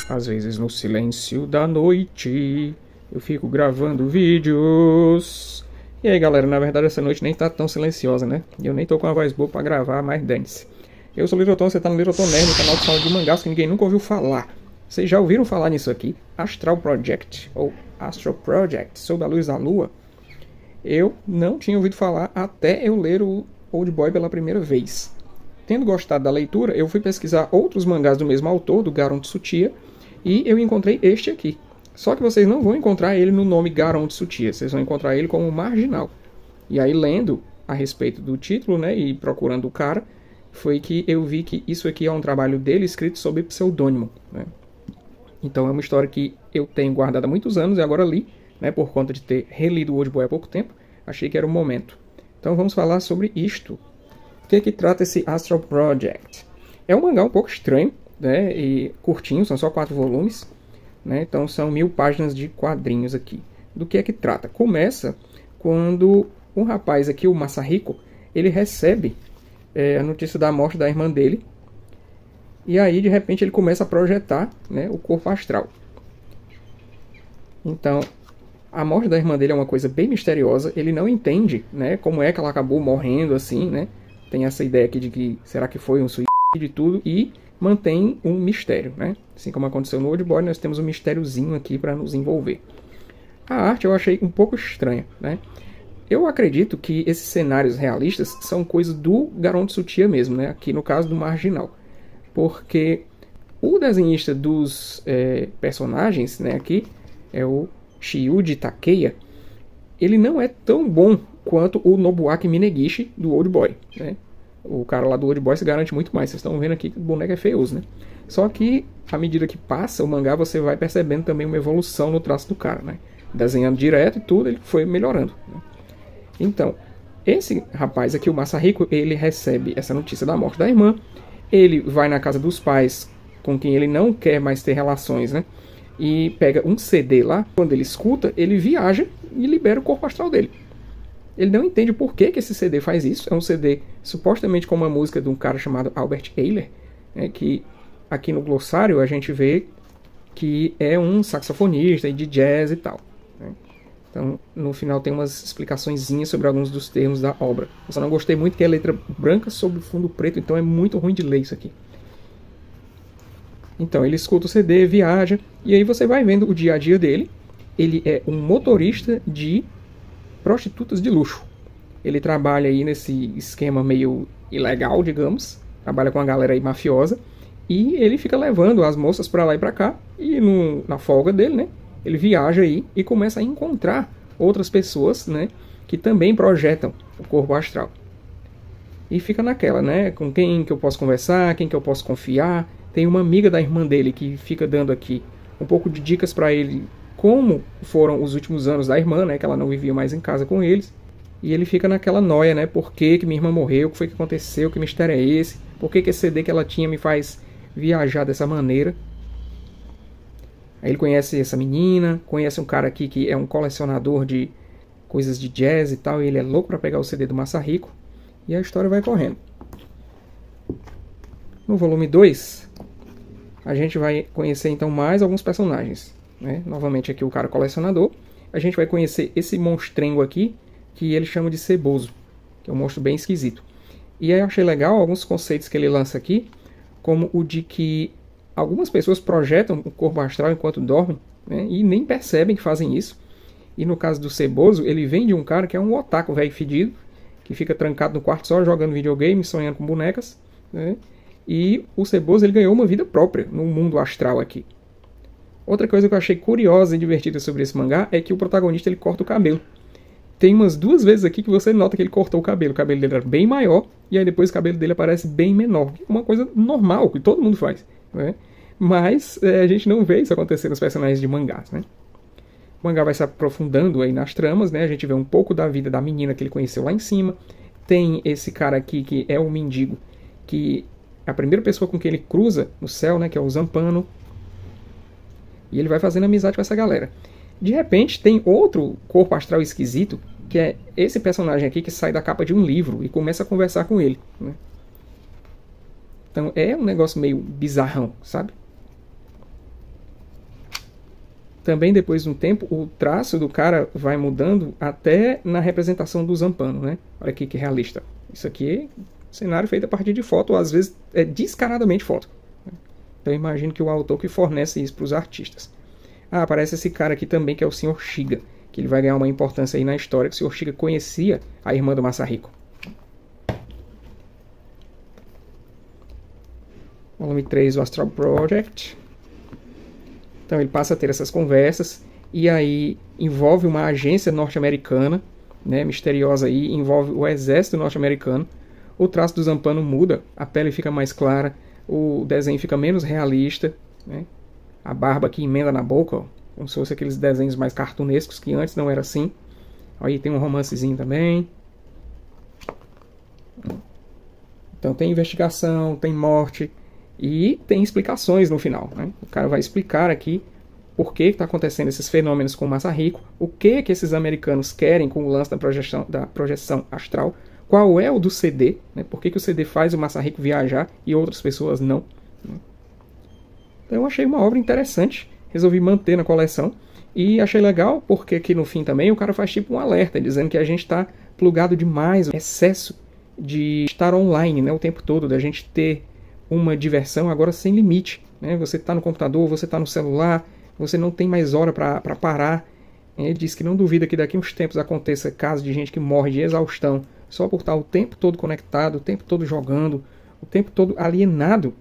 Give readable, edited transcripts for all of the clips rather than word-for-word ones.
Às vezes no silêncio da noite eu fico gravando vídeos. E aí galera, na verdade essa noite nem tá tão silenciosa, né? E eu nem tô com a voz boa pra gravar, mas dane-se. Eu sou o Littleton, você tá no Littleton Nerd, canal de fala de mangás que ninguém nunca ouviu falar. Vocês já ouviram falar nisso aqui? Astral Project, ou Astral Project, Sob a Luz da Lua? Eu não tinha ouvido falar até eu ler o Old Boy pela primeira vez. Tendo gostado da leitura, eu fui pesquisar outros mangás do mesmo autor, do Garon Tsuchiya, e eu encontrei este aqui. Só que vocês não vão encontrar ele no nome Garon Tsuchiya, vocês vão encontrar ele como Marginal. E aí, lendo a respeito do título, né, e procurando o cara, foi que eu vi que isso aqui é um trabalho dele escrito sob pseudônimo, né? Então é uma história que eu tenho guardado há muitos anos e agora li, né, por conta de ter relido o Old Boy há pouco tempo, achei que era o momento. Então vamos falar sobre isto. O que trata esse Astral Project? É um mangá um pouco estranho, né, e curtinho, são só 4 volumes, né, então são 1000 páginas de quadrinhos aqui. Do que trata? Começa quando um rapaz aqui, o Masahiko, ele recebe a notícia da morte da irmã dele, e aí de repente ele começa a projetar, né, o corpo astral. Então, a morte da irmã dele é uma coisa bem misteriosa, ele não entende, né, como é que ela acabou morrendo assim, né? Tem essa ideia aqui de que será que foi um suicídio e tudo, e mantém um mistério, né? Assim como aconteceu no Old Boy, nós temos um mistériozinho aqui para nos envolver. A arte eu achei um pouco estranha, né? Eu acredito que esses cenários realistas são coisas do Garon Tsuchiya mesmo, né? Aqui no caso do Marginal. Porque o desenhista dos personagens, né, aqui, é o Shuji Takeya, ele não é tão bom quanto o Nobuaki Minegishi do Old Boy, né? O cara lá do Old Boy se garante muito mais. Vocês estão vendo aqui que o boneco é feioso, né? Só que, à medida que passa o mangá, você vai percebendo também uma evolução no traço do cara, né? Desenhando direto e tudo, ele foi melhorando, né? Então, esse rapaz aqui, o Masahiko, ele recebe essa notícia da morte da irmã. Ele vai na casa dos pais, com quem ele não quer mais ter relações, né? E pega um CD lá. Quando ele escuta, ele viaja e libera o corpo astral dele. Ele não entende por que esse CD faz isso. É um CD supostamente com uma música de um cara chamado Albert Ayler, né, que aqui no glossário a gente vê que é um saxofonista de jazz e tal, né? Então no final tem umas explicaçõezinhas sobre alguns dos termos da obra. Eu só não gostei muito que é letra branca sobre fundo preto, então é muito ruim de ler isso aqui. Então ele escuta o CD, viaja, e aí você vai vendo o dia a dia dele. Ele é um motorista de prostitutas de luxo. Ele trabalha aí nesse esquema meio ilegal, digamos. Trabalha com a galera aí mafiosa. E ele fica levando as moças pra lá e pra cá. E na folga dele, né, ele viaja aí e começa a encontrar outras pessoas, né, que também projetam o corpo astral. E fica naquela, né, com quem que eu posso conversar, quem que eu posso confiar. Tem uma amiga da irmã dele que fica dando aqui um pouco de dicas pra ele como foram os últimos anos da irmã, né, que ela não vivia mais em casa com eles. E ele fica naquela noia, né, por que minha irmã morreu, o que foi que aconteceu, que mistério é esse, por que esse CD que ela tinha me faz viajar dessa maneira. Aí ele conhece essa menina, conhece um cara aqui que é um colecionador de coisas de jazz e tal, e ele é louco pra pegar o CD do Masahiko, e a história vai correndo. No volume 2, a gente vai conhecer então mais alguns personagens, né? Novamente aqui o cara colecionador. A gente vai conhecer esse monstrengo aqui, que ele chama de Ceboso, que é um monstro bem esquisito. E aí eu achei legal alguns conceitos que ele lança aqui, como o de que algumas pessoas projetam o corpo astral enquanto dormem, né, e nem percebem que fazem isso. E no caso do Ceboso, ele vem de um cara que é um otaku velho fedido, que fica trancado no quarto só jogando videogame, sonhando com bonecas, né? E o Ceboso, ele ganhou uma vida própria no mundo astral aqui. Outra coisa que eu achei curiosa e divertida sobre esse mangá é que o protagonista ele corta o cabelo. Tem umas 2 vezes aqui que você nota que ele cortou o cabelo. O cabelo dele era bem maior e aí depois o cabelo dele aparece bem menor. Uma coisa normal, que todo mundo faz, né? Mas a gente não vê isso acontecer nos personagens de mangás, né? O mangá vai se aprofundando aí nas tramas, né? A gente vê um pouco da vida da menina que ele conheceu lá em cima. Tem esse cara aqui que é o mendigo, que é a primeira pessoa com quem ele cruza no céu, né? Que é o Zampano. E ele vai fazendo amizade com essa galera. De repente tem outro corpo astral esquisito, que é esse personagem aqui que sai da capa de um livro e começa a conversar com ele, né? Então é um negócio meio bizarrão, sabe? também depois de um tempo o traço do cara vai mudando até na representação do Zampano, né? Olha aqui que realista. Isso aqui é cenário feito a partir de foto, ou às vezes é descaradamente foto. Então eu imagino que o autor que fornece isso para os artistas. Ah, aparece esse cara aqui também, que é o Sr. Shiga, que ele vai ganhar uma importância aí na história, que o Sr. Shiga conhecia a irmã do Masahiko. Volume 3, o Astral Project. Então ele passa a ter essas conversas, e aí envolve uma agência norte-americana, né, misteriosa aí, envolve o exército norte-americano. O traço do Zampano muda, a pele fica mais clara, o desenho fica menos realista, né? A barba aqui emenda na boca, ó, como se fosse aqueles desenhos mais cartunescos, que antes não era assim. Aí tem um romancezinho também. Então tem investigação, tem morte e tem explicações no final, né? O cara vai explicar aqui por que está acontecendo esses fenômenos com o Masahiko, o que esses americanos querem com o lance da projeção astral, qual é o do CD, né? Por que o CD faz o Masahiko viajar e outras pessoas não. Então eu achei uma obra interessante, resolvi manter na coleção, e achei legal porque aqui no fim também o cara faz tipo um alerta, dizendo que a gente está plugado demais, excesso de estar online, né, o tempo todo, da gente ter uma diversão agora sem limite, né? Você está no computador, você está no celular, você não tem mais hora para parar. Ele diz que não duvida que daqui a uns tempos aconteça casos de gente que morre de exaustão só por estar o tempo todo conectado, o tempo todo jogando, o tempo todo alienado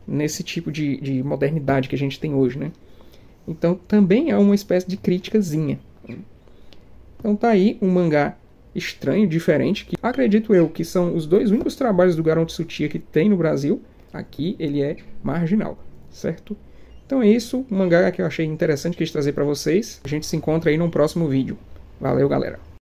nesse tipo de modernidade que a gente tem hoje, né? Então também é uma espécie de criticazinha. Então tá aí um mangá estranho, diferente, que acredito eu que são os dois únicos trabalhos do Garon Tsuchiya que tem no Brasil. Aqui ele é marginal, certo? Então é isso, um mangá que eu achei interessante, quis trazer para vocês. A gente se encontra aí num próximo vídeo. Valeu, galera!